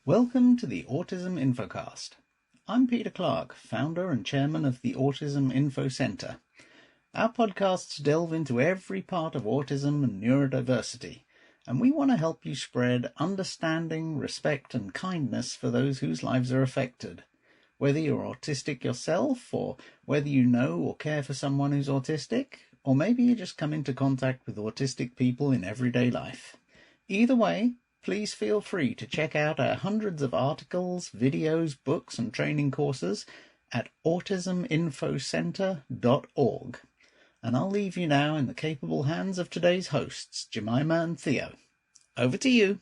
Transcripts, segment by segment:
Welcome to the Autism Infocast. I'm Peter Clark, founder and chairman of the Autism Info Center. Our podcasts delve into every part of autism and neurodiversity, and we want to help you spread understanding, respect, and kindness for those whose lives are affected. Whether you're autistic yourself, or whether you know or care for someone who's autistic, or maybe you just come into contact with autistic people in everyday life. Either way, please feel free to check out our hundreds of articles, videos, books, and training courses at autisminfocenter.org. And I'll leave you now in the capable hands of today's hosts, Jemima and Theo. Over to you.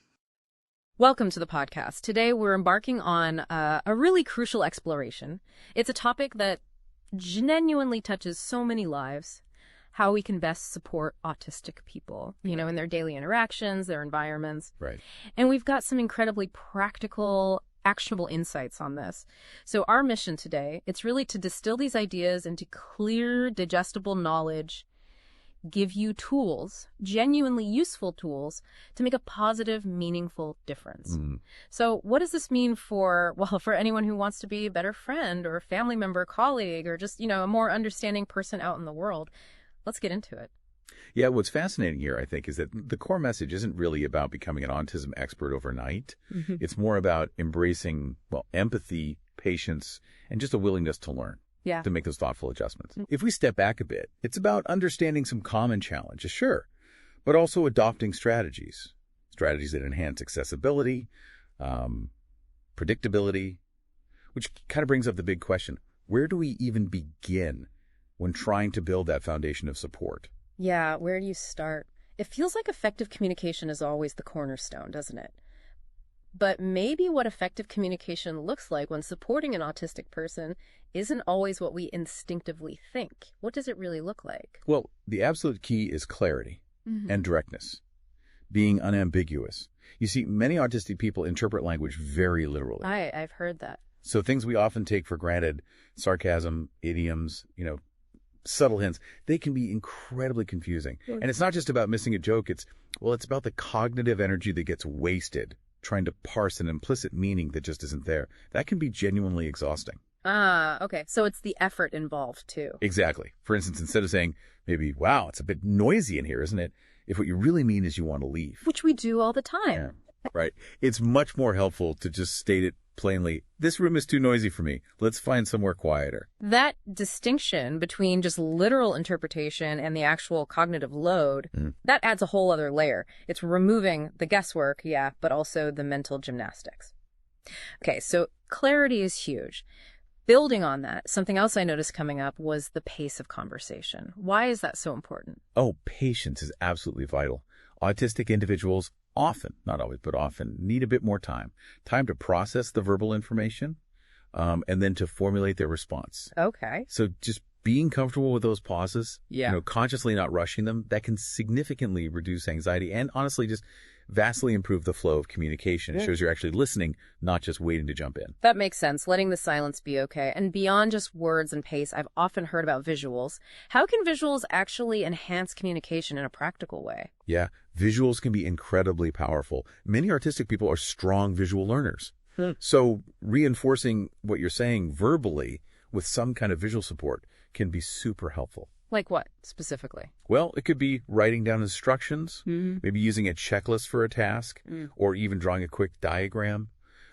Welcome to the podcast. Today we're embarking on a really crucial exploration. It's a topic that genuinely touches so many lives. How we can best support autistic people, in their daily interactions, their environments. Right. And we've got some incredibly practical, actionable insights on this. So our mission today, it's really to distill these ideas into clear, digestible knowledge, give you tools, genuinely useful tools, to make a positive, meaningful difference. So what does this mean for anyone who wants to be a better friend or family member, colleague, or just, a more understanding person out in the world? Let's get into it. Yeah, what's fascinating here, I think, is that the core message isn't really about becoming an autism expert overnight. It's more about embracing, empathy, patience, and just a willingness to learn, to make those thoughtful adjustments. If we step back a bit, it's about understanding some common challenges, sure, but also adopting strategies that enhance accessibility, predictability, which kind of brings up the big question, where do we even begin when trying to build that foundation of support? Yeah, where do you start? It feels like effective communication is always the cornerstone, doesn't it? But maybe what effective communication looks like when supporting an autistic person isn't always what we instinctively think. What does it really look like? Well, the absolute key is clarity and directness, being unambiguous. You see, many autistic people interpret language very literally. I've heard that. So things we often take for granted, sarcasm, idioms, subtle hints, they can be incredibly confusing. And it's not just about missing a joke. It's about the cognitive energy that gets wasted trying to parse an implicit meaning that just isn't there. That can be genuinely exhausting. Okay. So it's the effort involved too. Exactly. For instance, instead of saying maybe, wow, it's a bit noisy in here, isn't it? If what you really mean is you want to leave. Which we do all the time. Yeah, right. It's much more helpful to just state it plainly. This room is too noisy for me. Let's find somewhere quieter. That distinction between just literal interpretation and the actual cognitive load, that adds a whole other layer. It's removing the guesswork, but also the mental gymnastics. Okay, so clarity is huge. Building on that, something else I noticed coming up was the pace of conversation. Why is that so important? Oh, patience is absolutely vital. Autistic individuals often, not always, but often, need a bit more time to process the verbal information, and then to formulate their response. Okay. So just being comfortable with those pauses, consciously not rushing them, that can significantly reduce anxiety and honestly just vastly improve the flow of communication. It shows you're actually listening, not just waiting to jump in. That makes sense. Letting the silence be okay. And beyond just words and pace, I've often heard about visuals. How can visuals actually enhance communication in a practical way? Yeah, visuals can be incredibly powerful. Many autistic people are strong visual learners. So reinforcing what you're saying verbally with some kind of visual support can be super helpful. Like what, specifically? Well, it could be writing down instructions, maybe using a checklist for a task, or even drawing a quick diagram,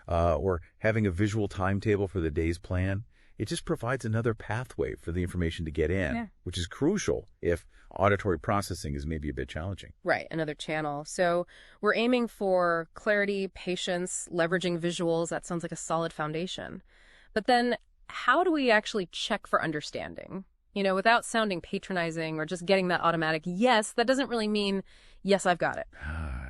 or having a visual timetable for the day's plan. It just provides another pathway for the information to get in, which is crucial if auditory processing is maybe a bit challenging. Right, another channel. So we're aiming for clarity, patience, leveraging visuals. That sounds like a solid foundation. But then how do we actually check for understanding? Without sounding patronizing or just getting that automatic yes, that doesn't really mean, yes, I've got it.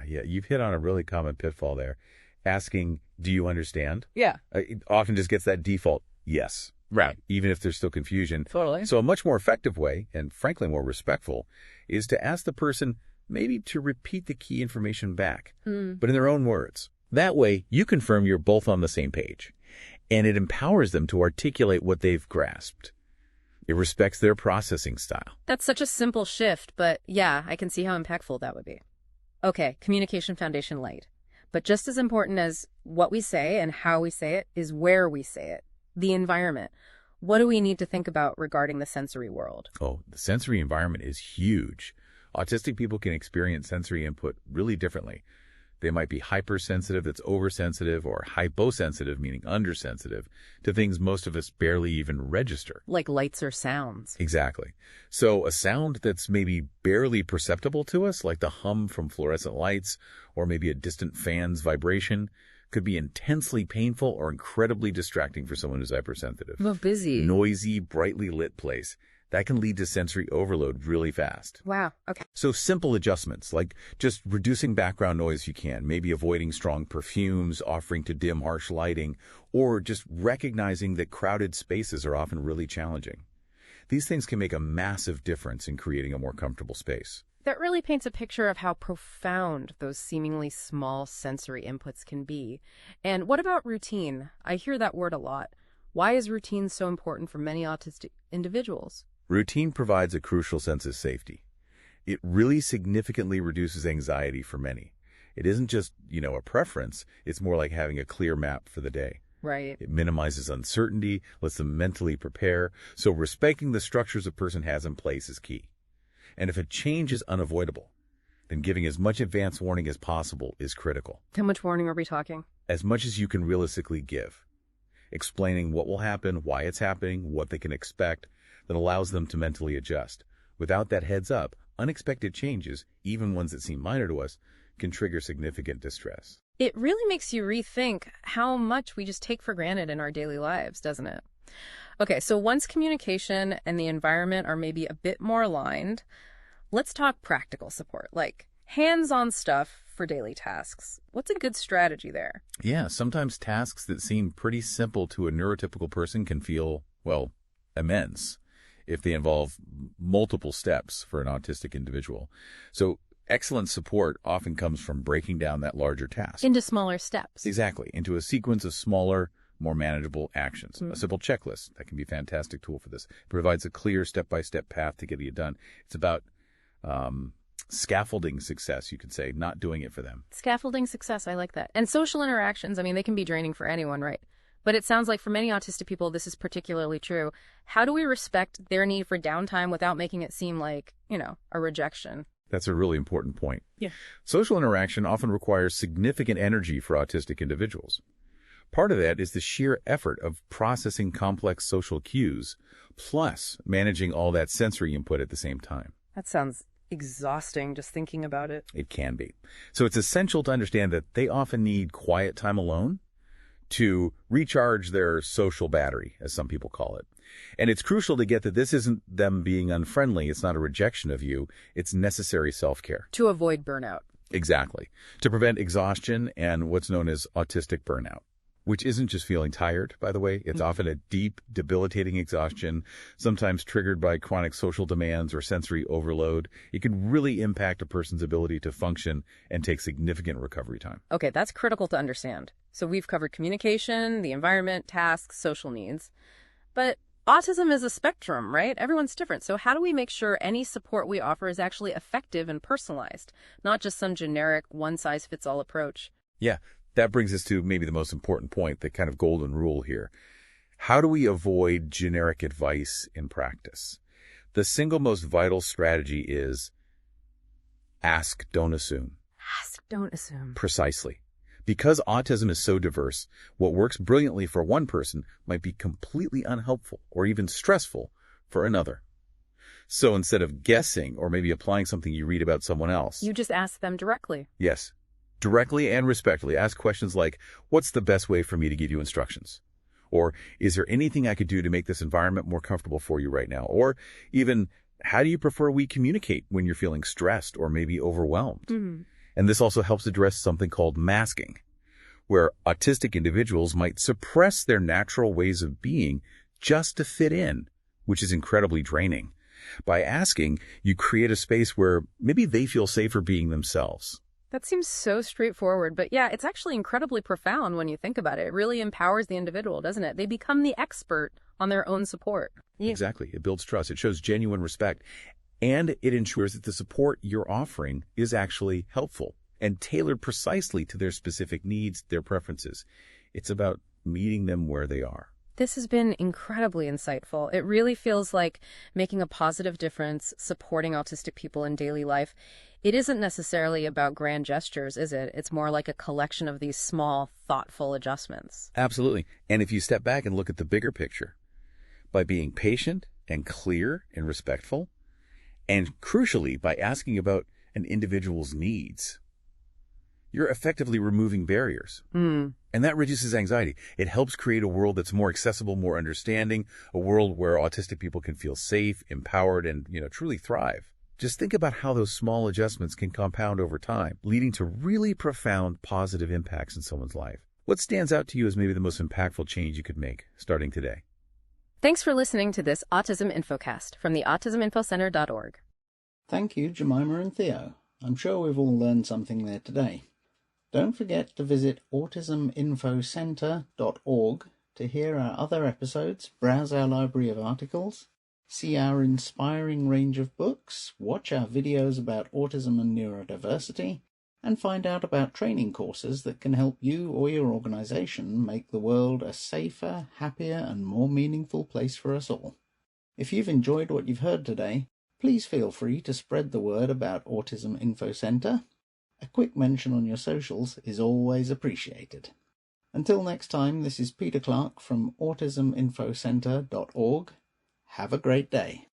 Yeah, you've hit on a really common pitfall there. Asking, do you understand? Yeah. It often just gets that default yes. Right. Even if there's still confusion. Totally. So a much more effective way, and frankly more respectful, is to ask the person maybe to repeat the key information back, but in their own words. That way, you confirm you're both on the same page, and it empowers them to articulate what they've grasped. It respects their processing style. That's such a simple shift, but yeah, I can see how impactful that would be. Okay, communication foundation laid. But just as important as what we say and how we say it is where we say it, the environment. What do we need to think about regarding the sensory world? Oh, the sensory environment is huge. Autistic people can experience sensory input really differently. They might be hypersensitive, that's oversensitive, or hyposensitive, meaning undersensitive, to things most of us barely even register. Like lights or sounds. Exactly. So a sound that's maybe barely perceptible to us, like the hum from fluorescent lights, or maybe a distant fan's vibration, could be intensely painful or incredibly distracting for someone who's hypersensitive. Well, busy. Noisy, brightly lit place. That can lead to sensory overload really fast. Wow. Okay. So simple adjustments, like just reducing background noise if you can, maybe avoiding strong perfumes, offering to dim harsh lighting, or just recognizing that crowded spaces are often really challenging. These things can make a massive difference in creating a more comfortable space. That really paints a picture of how profound those seemingly small sensory inputs can be. And what about routine? I hear that word a lot. Why is routine so important for many autistic individuals? Routine provides a crucial sense of safety. It really significantly reduces anxiety for many. It isn't just, a preference. It's more like having a clear map for the day. Right. It minimizes uncertainty, lets them mentally prepare. So respecting the structures a person has in place is key. And if a change is unavoidable, then giving as much advance warning as possible is critical. How much warning are we talking? As much as you can realistically give. Explaining what will happen, why it's happening, what they can expect, that allows them to mentally adjust. Without that heads up, unexpected changes, even ones that seem minor to us, can trigger significant distress. It really makes you rethink how much we just take for granted in our daily lives, doesn't it? Okay, so once communication and the environment are maybe a bit more aligned, let's talk practical support, like hands-on stuff for daily tasks. What's a good strategy there? Yeah, sometimes tasks that seem pretty simple to a neurotypical person can feel, immense if they involve multiple steps for an autistic individual. So excellent support often comes from breaking down that larger task. Into smaller steps. Exactly, into a sequence of smaller, more manageable actions. A simple checklist, that can be a fantastic tool for this. It provides a clear step-by-step path to getting it done. It's about scaffolding success, you could say, not doing it for them. Scaffolding success, I like that. And social interactions, they can be draining for anyone, right? But it sounds like for many autistic people, this is particularly true. How do we respect their need for downtime without making it seem like, a rejection? That's a really important point. Yeah. Social interaction often requires significant energy for autistic individuals. Part of that is the sheer effort of processing complex social cues, plus managing all that sensory input at the same time. That sounds exhausting just thinking about it. It can be. So it's essential to understand that they often need quiet time alone to recharge their social battery, as some people call it. And it's crucial to get that this isn't them being unfriendly. It's not a rejection of you. It's necessary self-care. To avoid burnout. Exactly. To prevent exhaustion and what's known as autistic burnout, which isn't just feeling tired, by the way. It's often a deep, debilitating exhaustion, sometimes triggered by chronic social demands or sensory overload. It can really impact a person's ability to function and take significant recovery time. Okay, that's critical to understand. So we've covered communication, the environment, tasks, social needs. But autism is a spectrum, right? Everyone's different. So how do we make sure any support we offer is actually effective and personalized, not just some generic one-size-fits-all approach? Yeah. That brings us to maybe the most important point, the kind of golden rule here. How do we avoid generic advice in practice? The single most vital strategy is ask, don't assume. Ask, don't assume. Precisely. Because autism is so diverse, what works brilliantly for one person might be completely unhelpful or even stressful for another. So instead of guessing or maybe applying something you read about someone else, you just ask them directly. Yes. Directly and respectfully, ask questions like, what's the best way for me to give you instructions? Or, is there anything I could do to make this environment more comfortable for you right now? Or even, how do you prefer we communicate when you're feeling stressed or maybe overwhelmed? Mm-hmm. And this also helps address something called masking, where autistic individuals might suppress their natural ways of being just to fit in, which is incredibly draining. By asking, you create a space where maybe they feel safer being themselves. That seems so straightforward, but yeah, it's actually incredibly profound when you think about it. It really empowers the individual, doesn't it? They become the expert on their own support. Yeah. Exactly. It builds trust. It shows genuine respect, and it ensures that the support you're offering is actually helpful. and tailored precisely to their specific needs, their preferences. It's about meeting them where they are. This has been incredibly insightful. It really feels like making a positive difference, supporting autistic people in daily life. It isn't necessarily about grand gestures, is it? It's more like a collection of these small, thoughtful adjustments. Absolutely. And if you step back and look at the bigger picture, by being patient and clear and respectful, and crucially, by asking about an individual's needs, you're effectively removing barriers. And that reduces anxiety. It helps create a world that's more accessible, more understanding, a world where autistic people can feel safe, empowered, and, truly thrive. Just think about how those small adjustments can compound over time, leading to really profound positive impacts in someone's life. What stands out to you as maybe the most impactful change you could make starting today? Thanks for listening to this Autism Infocast from the autisminfocenter.org. Thank you, Jemima and Theo. I'm sure we've all learned something there today. Don't forget to visit autisminfocenter.org to hear our other episodes, browse our library of articles, see our inspiring range of books, watch our videos about autism and neurodiversity, and find out about training courses that can help you or your organization make the world a safer, happier, and more meaningful place for us all. If you've enjoyed what you've heard today, please feel free to spread the word about Autism Info Center. A quick mention on your socials is always appreciated. Until next time, this is Peter Clark from autisminfocenter.org. Have a great day.